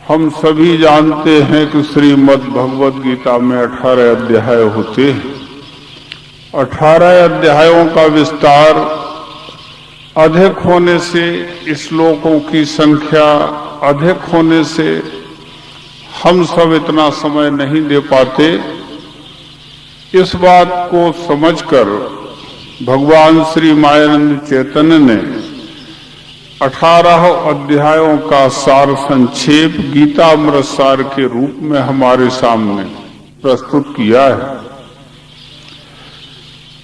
हम सभी जानते हैं कि श्रीमद् भगवद गीता में 18 अध्याय होते हैं। 18 अध्यायों का विस्तार अधिक होने से, श्लोकों की संख्या अधिक होने से हम सब इतना समय नहीं दे पाते। इस बात को समझकर भगवान श्री मायानंद चैतन्य ने 18 अध्यायों का सार संक्षेप गीतामृत सार के रूप में हमारे सामने प्रस्तुत किया है।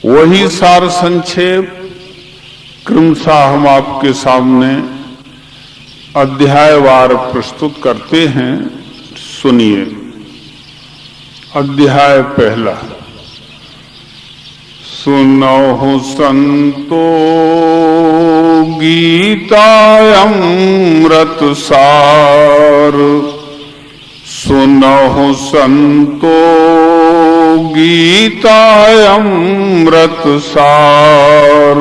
वही सार संक्षेप क्रमशः हम आपके सामने अध्यायवार प्रस्तुत करते हैं। सुनिए। अध्याय पहला। सुनोहु संतो गीतामृत सार, सुनोहु संतो गीतामृत सार,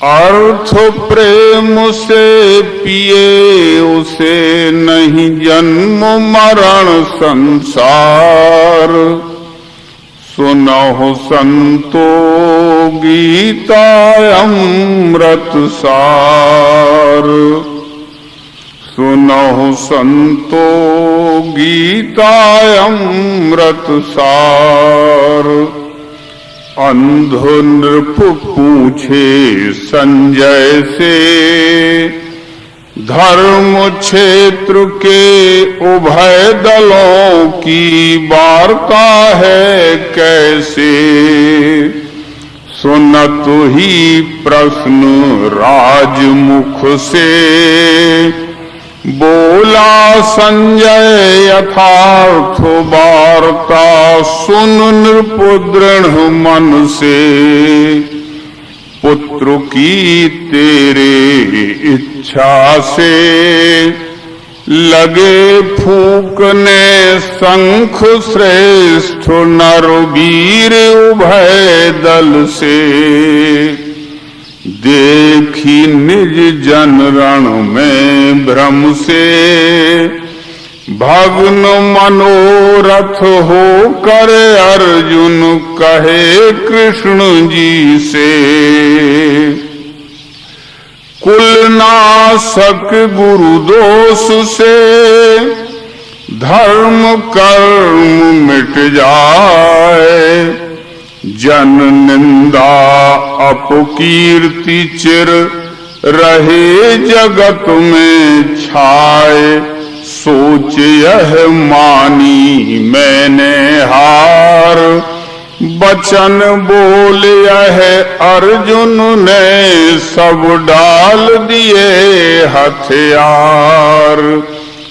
अर्थ प्रेम से पिए उसे नहीं जन्म मरण संसार। सुनोहु संतो गीतामृत सार, सुनोहु संतो गीतामृत सार। अंधो नृप पूछे संजय से, धर्म क्षेत्र के उभय दलों की वार्ता है कैसे। सुनत ही प्रश्न राजमुख से, बोला संजय यथार्थ वार्ता। सुन नृप दृढ़ मन से, पुत्र की तेरे इच्छा से लगे फूकने शंख श्रेष्ठ नरवीर उभय दल से। देखी निज जन रण में भ्रम से, भग्न मनोरथ हो कर अर्जुन कहे कृष्ण जी से। कुल नाशक गुरु दोष से, धर्म कर्म मिट जाए। जन निंदा अपकीर्ति चिर रहे जगत में छाए। सोच यह मानी मैंने हार, बचन बोल यह अर्जुन ने सब डाल दिए हथियार।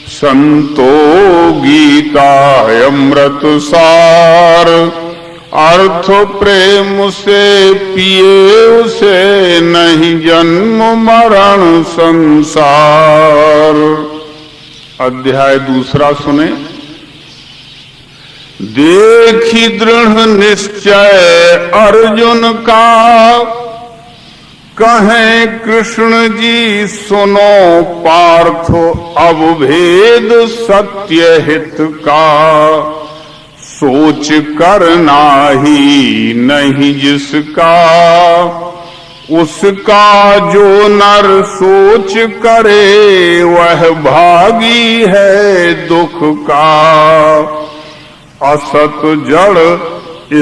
संतो गीता अमृत सार, अर्थ प्रेम से पिए उसे नहीं जन्म मरण संसार। अध्याय दूसरा सुने। देखी दृढ़ निश्चय अर्जुन का, कहें कृष्ण जी सुनो पार्थ अब भेद सत्य हित का। सोच करना ही नहीं जिसका, उसका जो नर सोच करे वह भागी है दुख का। असत जड़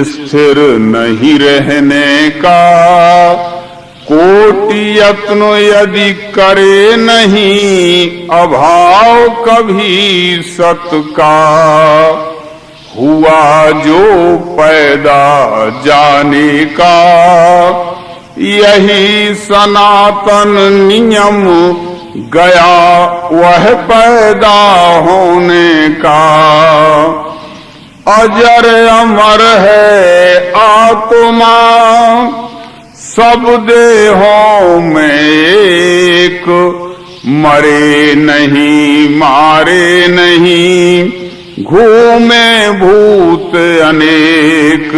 स्थिर नहीं रहने का, कोटि यत्न यदि करे नहीं अभाव कभी सत का। हुआ जो पैदा जाने का, यही सनातन नियम गया वह पैदा होने का। अजर अमर है आत्मा सब देहों में एक। मरे नहीं मारे नहीं घूमे भूत अनेक।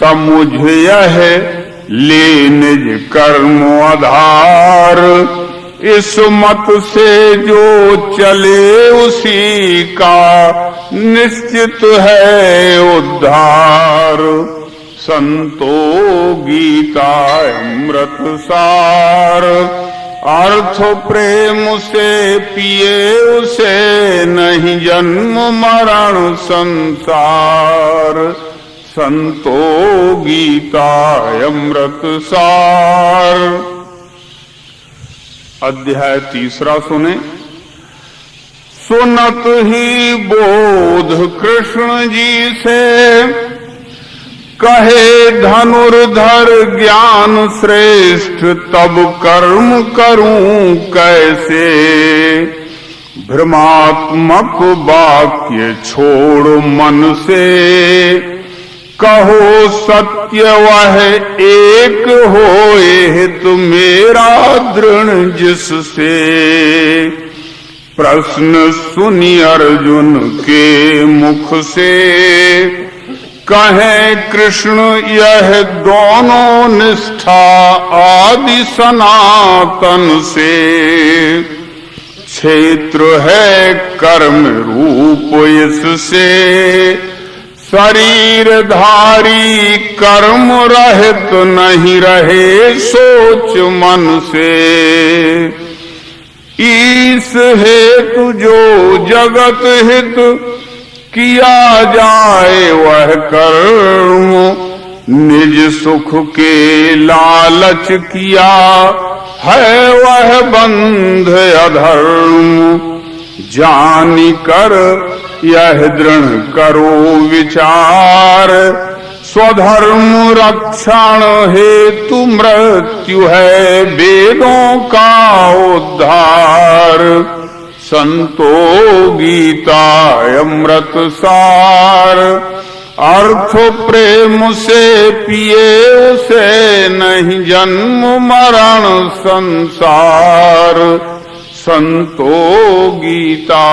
समुझ यह ले निज कर्म आधार, इस मत से जो चले उसी का निश्चित है उद्धार। संतो गीता अमृत सार, अर्थ प्रेम से पिए उसे नहीं जन्म मरण संसार। संतो गीता अमृत सार। अध्याय 3 सुने। सुनत ही बोध कृष्ण जी से, कहे धनुर्धर ज्ञान श्रेष्ठ तब कर्म करूं कैसे। भ्रमात्मक वाक्य छोड़ मन से, कहो सत्य वह एक होए हित मेरा दृढ़ जिससे। प्रश्न सुनी अर्जुन के मुख से, कहें कृष्ण यह दोनों निष्ठा आदि सनातन से। क्षेत्र है कर्म रूप इससे, शरीरधारी कर्म रहित नहीं रहे सोच मन से। ईस हेतु जो जगत हित किया जाए वह कर्म, निज सुख के लालच किया है वह बंध अधर्म। जानी कर यह दृढ़ करो विचार, स्वधर्म रक्षण हेतु मृत्यु है वेदों का उद्धार। संतो गीता अमृत सार, अर्थ प्रेम से पिए उसे नहीं जन्म मरण संसार। संतो गीता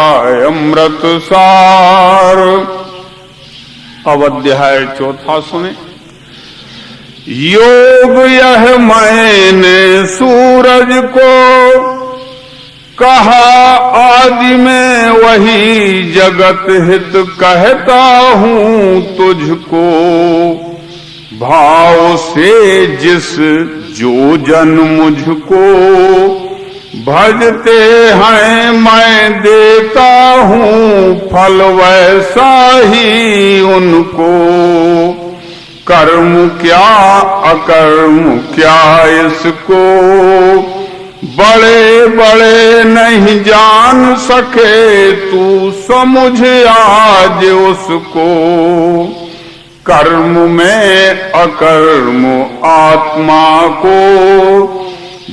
अमृत सार। अब अध्याय 4 सुने। योग यह मैंने सूरज को कहा आदि में वही जगत हित कहता हूँ तुझको। भाव से जिस जो जन मुझको भजते हैं मैं देता हूँ फल वैसा ही उनको। कर्म क्या अकर्म क्या इसको बड़े बड़े नहीं जान सके तू समझ आज उसको। कर्म में अकर्म आत्मा को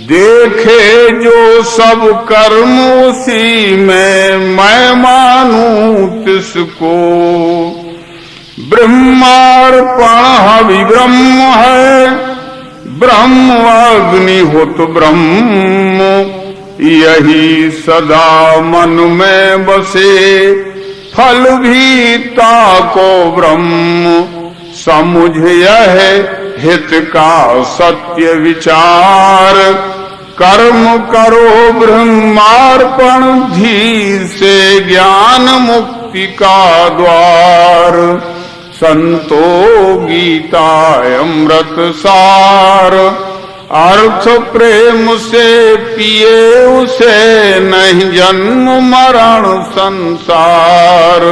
देखे जो सब कर्म उसी में मैं मानूं तिसको। ब्रह्मार्पण हवि ब्रह्म है ब्रह्म अग्निहोत्र ब्रह्म। यही सदा मन में बसे फल भी ताको ब्रह्म। समुझ यह हित का सत्य विचार कर्म करो ब्रह्मार्पण धीर से ज्ञान मुक्ति का द्वार। संतो गीता अमृत सार अर्थ प्रेम से पिए उसे नहीं जन्म मरण संसार।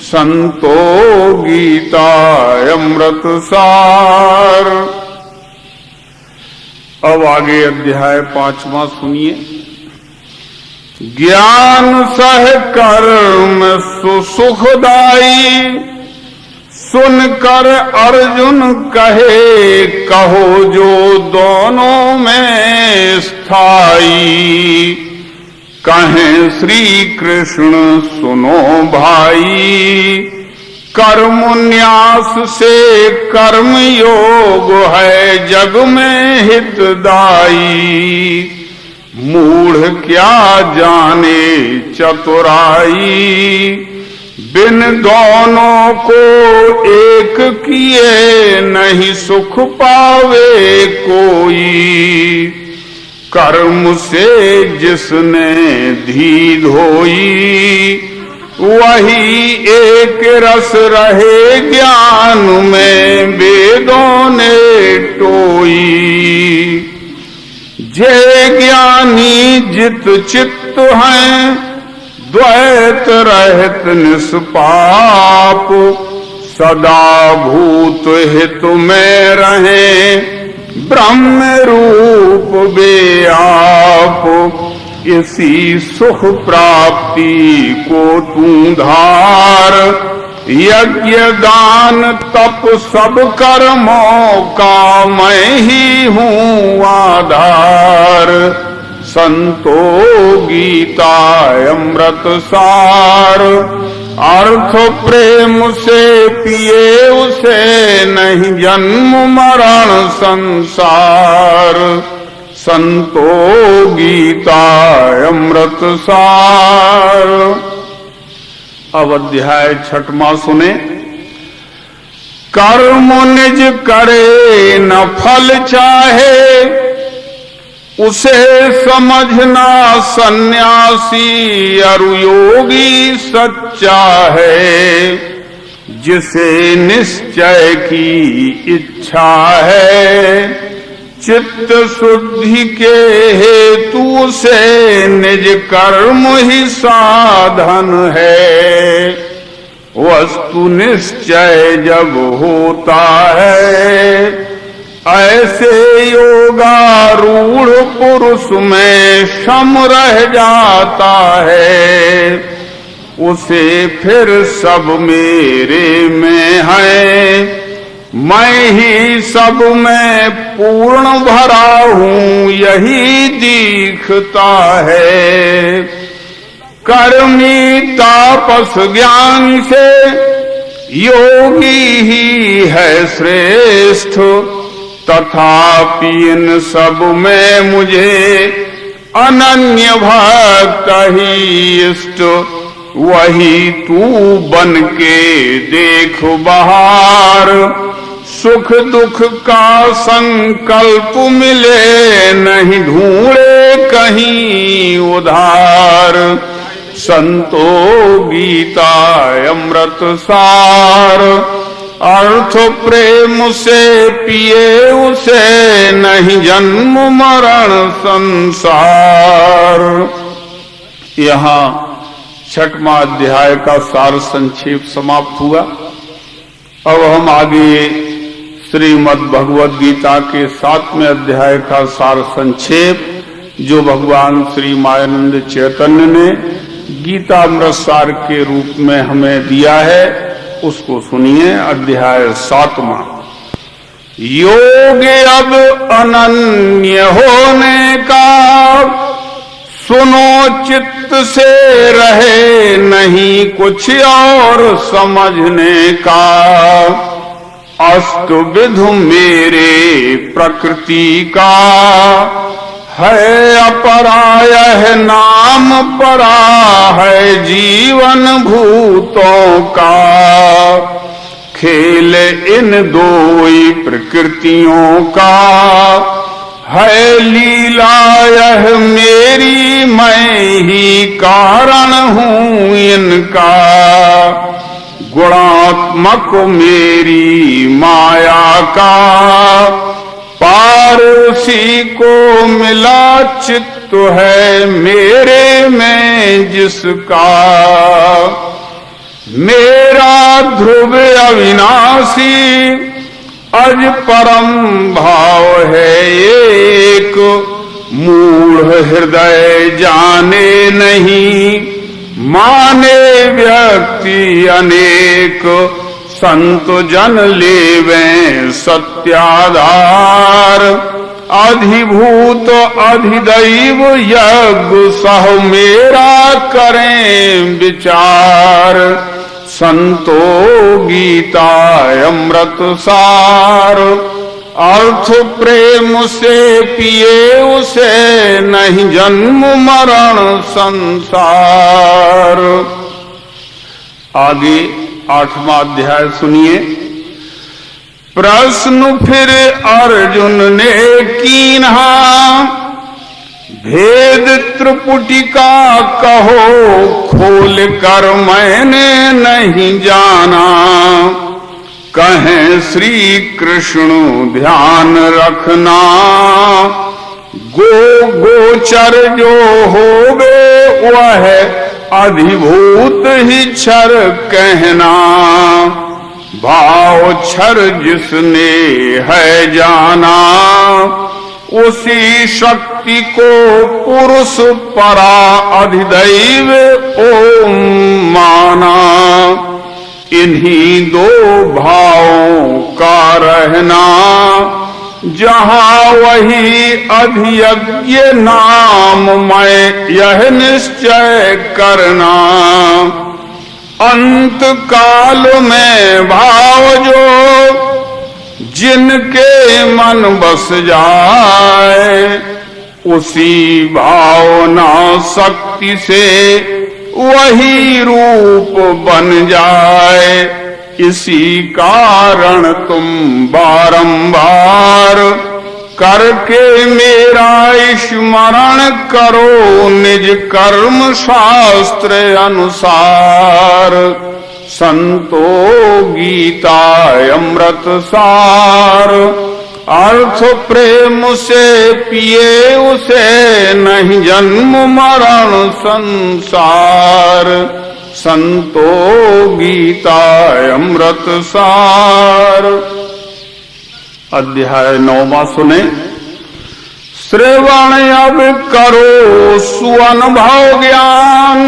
संतो गीता अमृत सार। अब आगे अध्याय 5वां सुनिए। ज्ञान सह कर्म सुखदाई सुनकर अर्जुन कहे कहो जो दोनों में स्थाई। कहें श्री कृष्ण सुनो भाई कर्म न्यास से कर्म योग है जग में हितदाई। मूढ़ क्या जाने चतुराई बिन दोनों को एक किए नहीं सुख पावे कोई। कर्म से जिसने धी धोई, वही एक रस रहे ज्ञान में वेदों ने टोई। जे ज्ञानी जित चित्त हैं, द्वैत रहित निष्पाप, सदा भूत हित में रहे ब्रह्म रूप वे आप। इसी सुख प्राप्ति को तू धार, यज्ञ दान तप सब कर्मों का मैं ही हूँ आधार। संतो गीता अमृत सार, अर्थ प्रेम से पिए उसे नहीं जन्म मरण संसार। संतो गीता अमृत सार। अब अध्याय 6वां सुने। कर्म निज करे न फल चाहे, उसे समझना सन्यासी अरु योगी सच्चा है। जिसे निश्चय की इच्छा है, चित्त शुद्धि के हेतु से निज कर्म ही साधन है। वस्तु निश्चय जब होता है, ऐसे योगारूढ़ पुरुष में शम रह जाता है। उसे फिर सब मेरे में है, मैं ही सब में पूर्ण भरा हूँ यही दिखता है। कर्मी तापस ज्ञान से योगी ही है श्रेष्ठ, तथापि इन सब में मुझे अनन्य भक्त ही इष्ट। वही तू बन के देख बाहर, सुख दुख का संकल्प मिले नहीं ढूंढे कहीं उधार। संतो गीता अमृत सार, अर्थ प्रेम से पिए उसे नहीं जन्म मरण संसार। यहाँ 6वां अध्याय का सार संक्षेप समाप्त हुआ। अब हम आगे श्रीमद् भगवद गीता के 7वें अध्याय का सार संक्षेप, जो भगवान श्री मायानंद चैतन्य ने गीता अमृत सार के रूप में हमें दिया है, उसको सुनिए। अध्याय 7वां। योग अब अनन्य होने का, सुनो चित्त से रहे नहीं कुछ और समझने का। अष्ट विधु मेरे प्रकृति का, है अपरायः नाम परा है जीवन भूतों का। खेल इन दो ही प्रकृतियों का, है लीला यह मेरी मैं ही कारण हूँ इनका। गुणात्मक मेरी माया का, पार उसी को मिला चित्त है मेरे में जिसका। मेरा ध्रुव अविनाशी अज परम भाव है एक। मूढ़ हृदय जाने नहीं, माने व्यक्ति अनेक। संत जन लेवें सत्याधार, अधिभूत अधिदैव यज्ञ सह मेरा करें विचार। संतो गीता अमृत सार, अर्थ प्रेम से पिए उसे नहीं जन्म मरण संसार। आगे 8वां अध्याय सुनिए। प्रश्न फिर अर्जुन ने कीन्हा, भेद त्रिपुटिका कहो खोल कर मैंने नहीं जाना, कहें श्री कृष्ण ध्यान रखना। गोचर जो होवे वह अधिभूत ही क्षर कहना, भाव क्षर जिसने है जाना, उसी शक्ति को पुरुष परा अधिदैव ओम माना। इन्हीं दो भावों का रहना, जहाँ वही अधियज्ञ नाम मैं यह निश्चय करना। अंत काल में भाव जो जिनके मन बस जाए, उसी भावना शक्ति से वही रूप बन जाए। इसी कारण तुम बारंबार करके मेरा स्मरण करो निज कर्म शास्त्र अनुसार। संतो गीता अमृत सार, अर्थ प्रेम से पिए उसे नहीं जन्म मरण संसार। संतो गीता अमृत सार। अध्याय 9वां सुने। श्रवण अब करो सुअनुभव ज्ञान,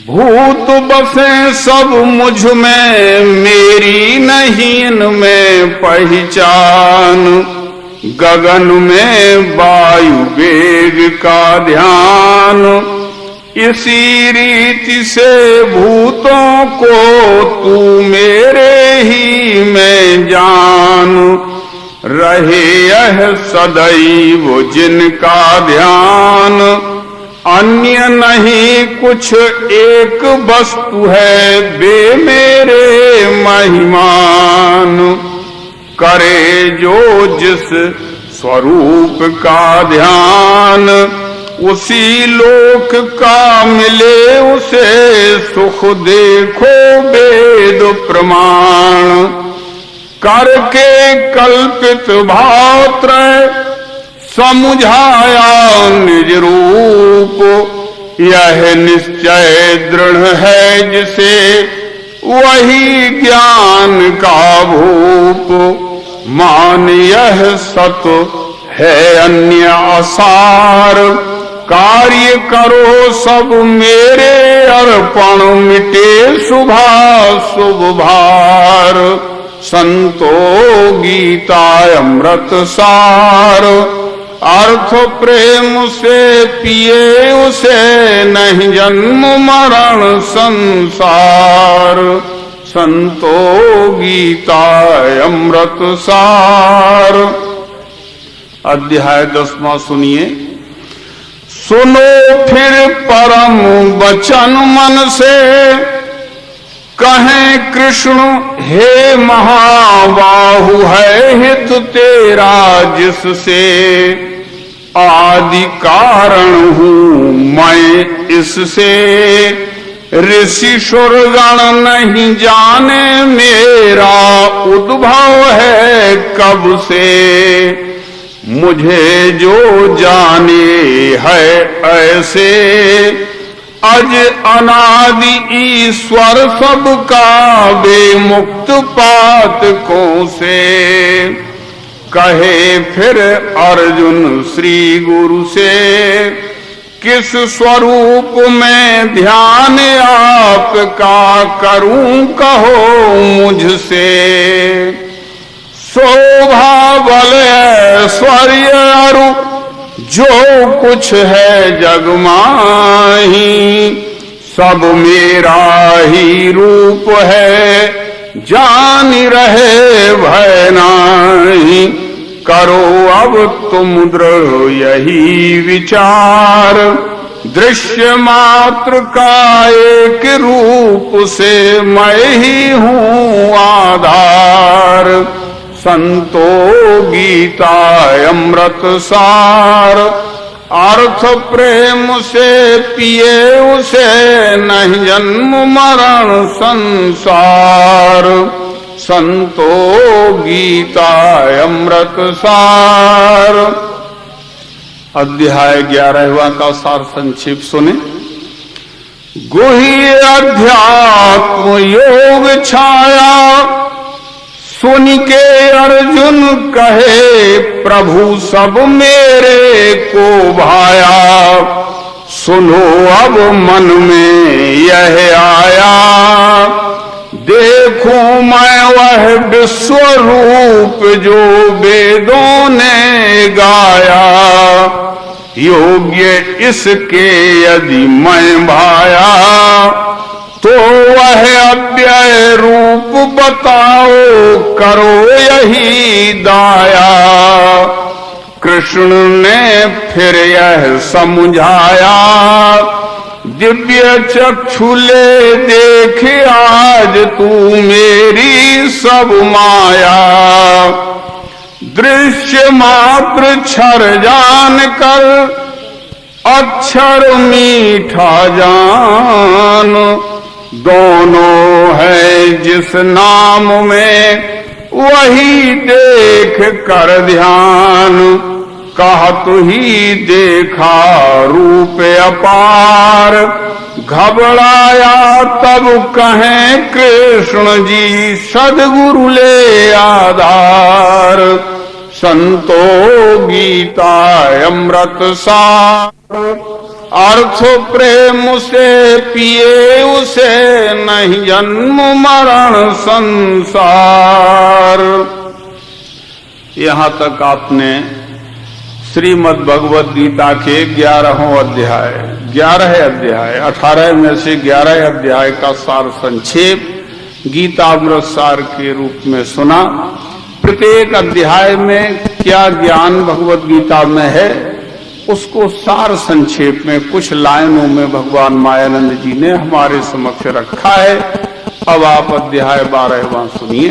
भूत बसे सब मुझ में मेरी नहीं इनमें पहचान। गगन में वायु वेग का ध्यान, इसी रीति से भूतों को तू मेरे ही में जान। रहे यह सदैव जिनका ध्यान, अन्य नहीं कुछ एक वस्तु है बे मेरे महिमान। करे जो जिस स्वरूप का ध्यान, उसी लोक का मिले उसे सुख देखो वेद प्रमाण। करके कल्पित भावत्रय समुझाया निज रूप, यह निश्चय दृढ़ है जिसे वही ज्ञान का भूप। मान यह सत है अन्य असार, कार्य करो सब मेरे अर्पण मिटे शुभ भार। संतो गीता अमृत सार, अर्थ प्रेम से पिए उसे नहीं जन्म मरण संसार। संतो गीता अमृत सार। अध्याय 10वां सुनिए। सुनो फिर परम वचन मन से, कहें कृष्ण हे महाबाहु है हित तेरा जिससे। आदि कारण हूँ मैं इससे, ऋषि सुरगण नहीं जाने मेरा उद्भव है कब से। मुझे जो जाने है ऐसे, अज अनादि ईश्वर सबका बेमुक्त पातकों से। कहे फिर अर्जुन श्री गुरु से, किस स्वरूप में ध्यान आपका करूं कहो मुझसे। शोभा बल ऐश्वर्य अरु जो कुछ है जग माही, सब मेरा ही रूप है जान रहे भय नाही। करो अब तुम दृढ़ यही विचार, दृश्य मात्र का एक रूप से मैं ही हूँ आधार। संतो गीता अमृत सार, अर्थ प्रेम से पिए उसे नहीं जन्म मरण संसार। संतो गीता अमृत सार। अध्याय 11वां का सार संक्षेप सुने। गुह्य अध्यात्म योग छाया, सुन के अर्जुन कहे प्रभु सब मेरे को भाया। सुनो अब मन में यह आया, देखूं मैं वह विश्व रूप जो वेदों ने गाया। योग्य इसके यदि मैं भाया, तो वह अव्यय रूप बताओ करो यही दाया। कृष्ण ने फिर यह समझाया, दिव्य चक्षुले देख आज तू मेरी सब माया। दृश्य मात्र क्षर जान कर अक्षर मीठा जान। दोनों है जिस नाम में वही देख कर ध्यान। कहत ही देखा रूप अपार, घबराया तब कहें कृष्ण जी सद्गुरु ले आधार। संतो गीता अमृत सार, अर्थ प्रेम से पिए उसे नहीं जन्म मरण संसार। यहाँ तक आपने श्रीमद् भगवद गीता के 11 अध्याय 18 में से 11 अध्याय का सार संक्षेप गीतामृत सार के रूप में सुना। प्रत्येक अध्याय में क्या ज्ञान भगवद गीता में है उसको सार संक्षेप में कुछ लाइनों में भगवान मायानंद जी ने हमारे समक्ष रखा है। अब आप अध्याय 12वां सुनिए।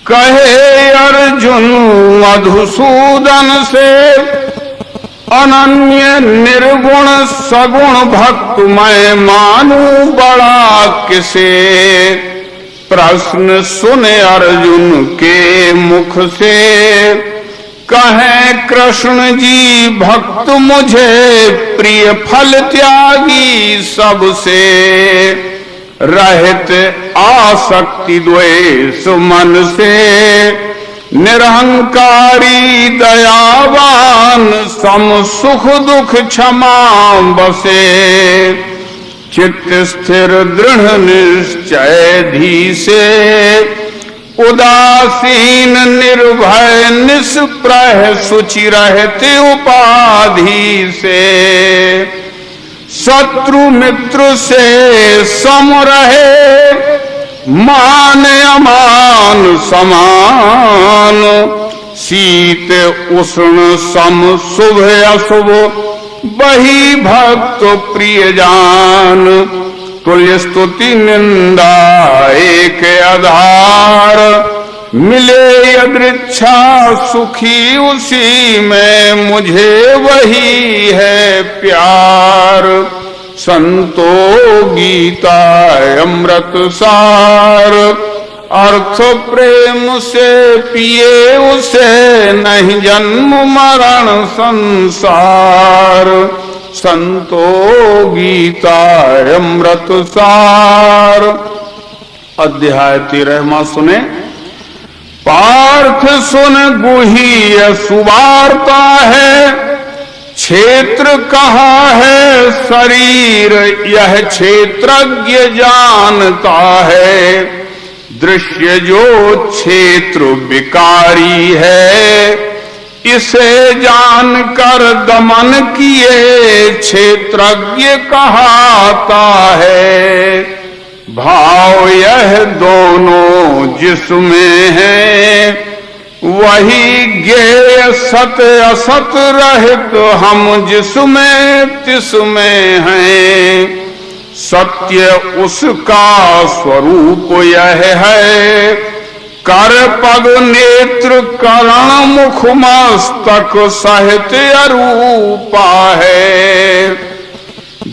कहे अर्जुन मधुसूदन से, अनन्य निर्गुण सगुण भक्त मैं मानूं बड़ा किसे। प्रश्न सुने अर्जुन के मुख से, कहें कृष्ण जी भक्त मुझे प्रिय फल त्यागी सबसे। रहित आसक्ति द्वेष मन से, निरहंकारी दयावान सम सुख दुख क्षमा बसे। चित्त स्थिर दृढ़ निश्चय धी से, उदासीन निर्भय निष्प्रह शुचि रहते उपाधि से। शत्रु मित्र से सम रहे, मान अमान समान। शीत उष्ण सम शुभ अशुभ, वही भक्त प्रिय जान। तुल्य स्तुति निंदा एक आधार, मिले यदृच्छा सुखी उसी में मुझे वही है प्यार। संतो गीता अमृत सार, अर्थ प्रेम से पिए उसे नहीं जन्म मरण संसार। संतो गीता अमृत सार। अध्याय 13वां सुने। पार्थ सुन गुह्य सुवार्ता है, क्षेत्र कहा है शरीर यह क्षेत्रज्ञ जानता है। दृश्य जो क्षेत्र विकारी है, इसे जानकर दमन किए क्षेत्रज्ञ कहाता है। भाव यह दोनों जिसमें है, वही ज्ञेय सत असत रहित हम जिसमें तिसमें हैं। सत्य उसका स्वरूप यह है, कर पग नेत्र करण मुख मस्तक सहित अरूपा है।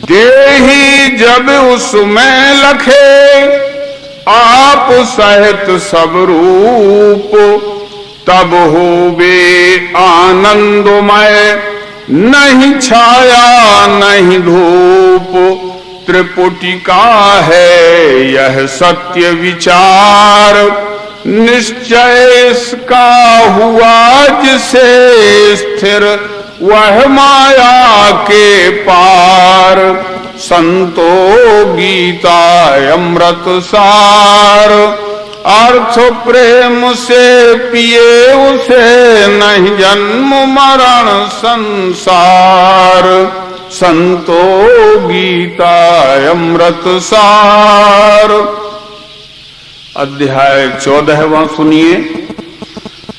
देही जब उसमें लखे आप सहित सब रूप, तब होवे आनंदमय नहीं छाया नहीं धूप। त्रिपुटिका है यह सत्य विचार, निश्चय इसका हुआ जिसे स्थिर वह माया के पार। संतो गीता अमृत सार, अर्थ प्रेम से पिए उसे नहीं जन्म मरण संसार। संतो गीता अमृत सार। अध्याय 14वां सुनिए।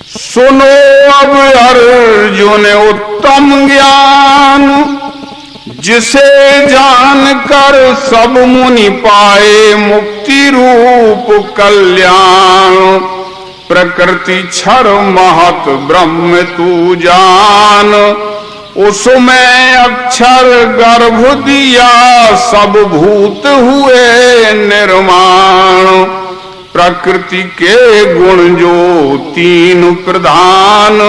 सुनो अब अर्जुन उत्तम ज्ञान, जिसे जानकर सब मुनि पाए मुक्ति रूप कल्याण। प्रकृति क्षर महत ब्रह्म तू जान, उसमें अक्षर गर्भ दिया सब भूत हुए निर्माण। प्रकृति के गुण जो तीन प्रधान,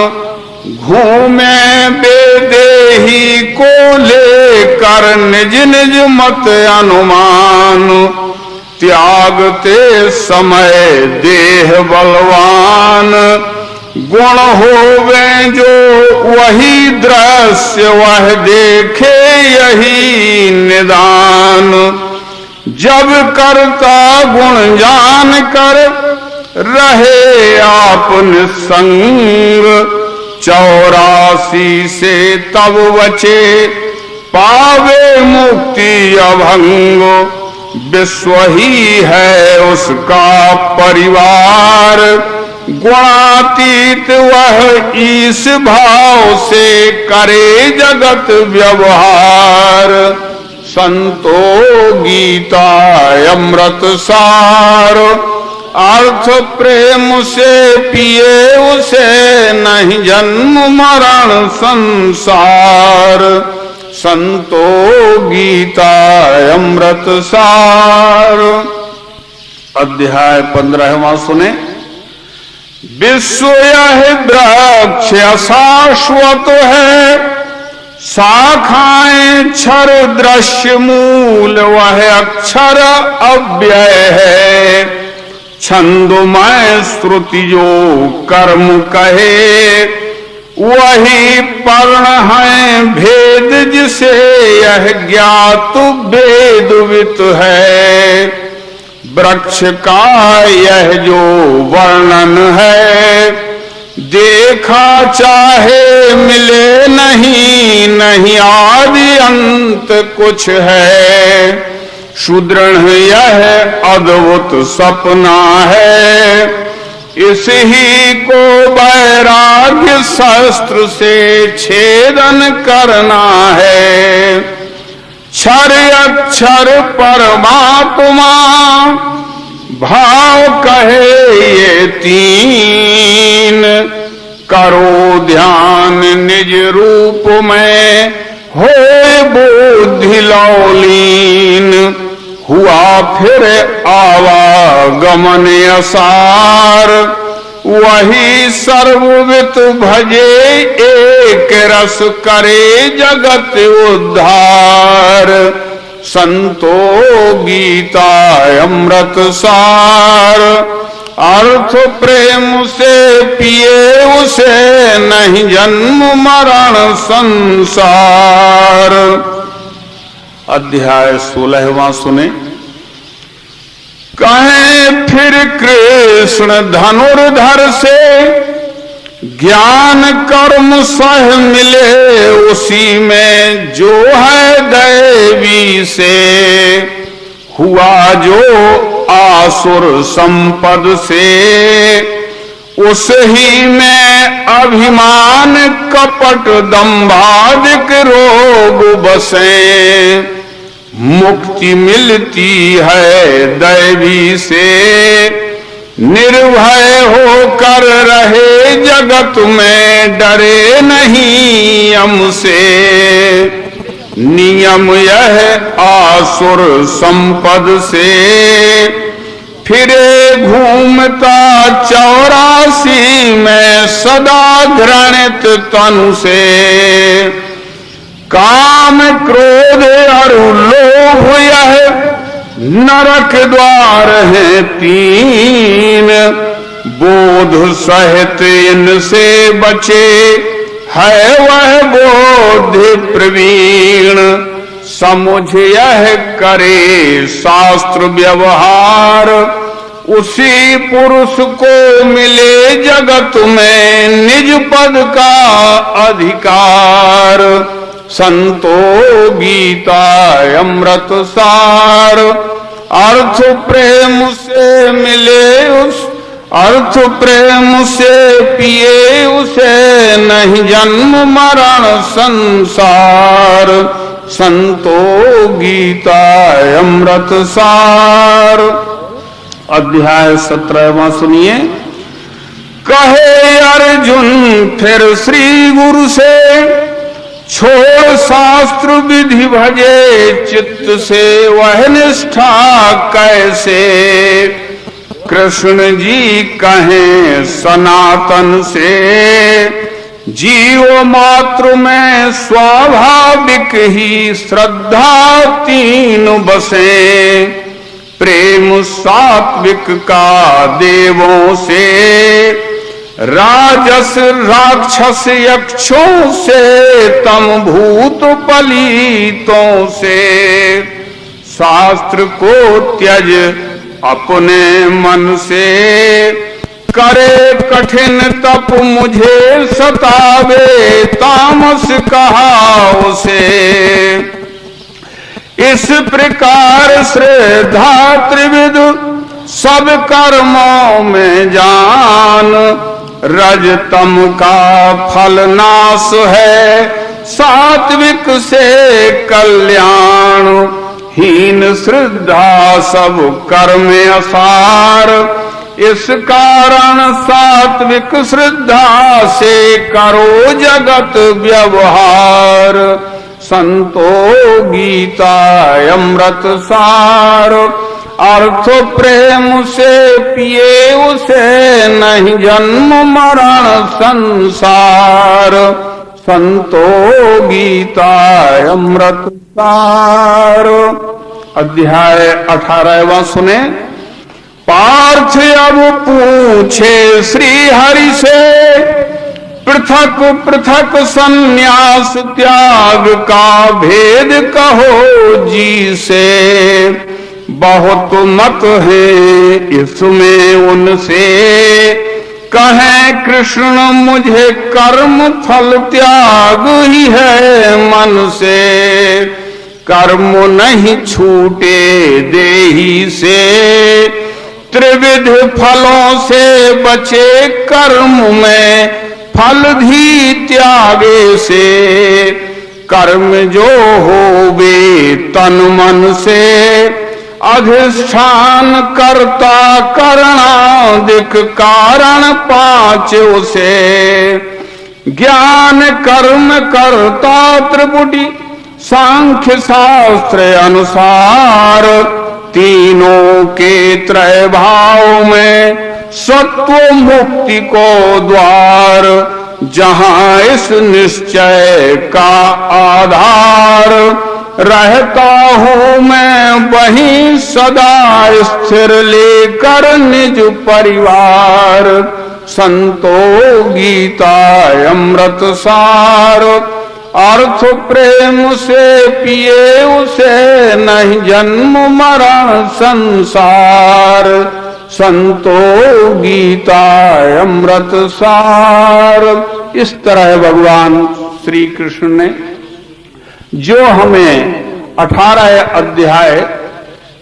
घूमे बेदेही को लेकर निज निज मत अनुमान। त्यागते समय देह बलवान, गुण होवे जो वही दृश्य वह देखे यही निदान। जब करता गुण जान कर रहे आप निसंग, 84 से तब बचे पावे मुक्ति अभंग। विश्व ही है उसका परिवार, गुणातीत वह ईश भाव से करे जगत व्यवहार। संतो गीता अमृत सार, अर्थ प्रेम से पिए उसे नहीं जन्म मरण संसार। संतो गीता अमृत सार। अध्याय 15वां सुने। विश्व यह वृक्ष अशाश्वत है, शाखाएं क्षर दृश्य मूल वह अक्षर अव्यय है। छंदोमय श्रुति जो कर्म कहे, वही पर्ण है भेद जिसे यह ज्ञात वेदवित है। वृक्ष का यह जो वर्णन है, देखा चाहे मिले नहीं, नहीं आदि अंत कुछ है। सुदृढ़ यह अद्भुत सपना है, इसी को वैराग्य शस्त्र से छेदन करना है। क्षर अक्षर परमात्मा भाव कहे ये तीन, करो ध्यान निज रूप में होए बुद्धि लौलीन। हुआ फिर आवागमन असार, वही सर्ववित भजे एक रस करे जगत उद्धार। संतो गीता अमृत सार, अर्थ प्रेम से पिए उसे नहीं जन्म मरण संसार। अध्याय 16वां सुने। कहें फिर कृष्ण धनुर्धर से, ज्ञान कर्म सह मिले उसी में जो है दैवी से। हुआ जो आसुर संपद से, उस ही में अभिमान कपट दंभादिक रोग बसे। मुक्ति मिलती है दैवी से, निर्भय होकर रहे जगत में, डरे नहीं यम से। नियम यह आसुर संपद से, फिरे घूमता 84 में सदा घृणित तनु से। काम क्रोध और लोभ यह नरक द्वार है 3, बोध सहित इनसे बचे है वह बोधि प्रवीण। समुझ यह करे शास्त्र व्यवहार, उसी पुरुष को मिले जगत में निज पद का अधिकार। संतो गीता अमृत सार, अर्थ प्रेम से मिले उस, अर्थ प्रेम से पिए उसे, नहीं जन्म मरण संसार। संतो गीता अमृत सार। अध्याय 17वां सुनिए। कहे अर्जुन फिर श्री गुरु से, छोड़ शास्त्र विधि भजे चित्त से, वह निष्ठा कैसे। कृष्ण जी कहें सनातन से, जीव मात्र में स्वाभाविक ही श्रद्धा 3 बसे। प्रेम सात्विक का देवों से, राजस राक्षस यक्षों से, तम भूत पलीतों से। शास्त्र को त्यज अपने मन से, करे कठिन तप मुझे सतावे, तामस कहा उसे। इस प्रकार श्रद्धा त्रिविध सब कर्मों में जान, रजतम का फल नाश है, सात्विक से कल्याण। हीन श्रद्धा सब कर्म असार, इस कारण सात्विक श्रद्धा से करो जगत व्यवहार। संतो गीता अमृत सार, अर्थ प्रेम से पिए उसे, नहीं जन्म मरण संसार। संतो गीता अमृत सार। अध्याय 18वां सुने। पार्थ अब पूछे श्री हरि से, पृथक पृथक संन्यास त्याग का भेद कहो जी से। बहुत मत है इसमें उनसे, कहें कृष्ण मुझे कर्म फल त्याग ही है मन से। कर्म नहीं छूटे देही से, त्रिविध फलों से बचे कर्म में, फल भी त्यागे से। कर्म जो होवे तन मन से, अधिष्ठान करता करणादिक कारण 5 उसे। ज्ञान कर्म करता त्रिपुटी सांख्य शास्त्र अनुसार, तीनों के त्रय भाव में सत्व मुक्ति को द्वार। जहां इस निश्चय का आधार, रहता हूँ मैं वहीं सदा स्थिर लेकर निज परिवार। संतो गीता अमृत सार, अर्थ प्रेम से पिए उसे, नहीं जन्म मरण संसार। संतो गीता अमृत सार। इस तरह भगवान श्री कृष्ण ने जो हमें 18 अध्याय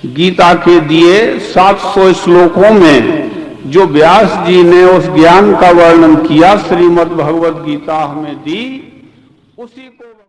गीता के दिए 700 श्लोकों में जो व्यास जी ने उस ज्ञान का वर्णन किया, श्रीमद् भगवद गीता हमें दी, उसी को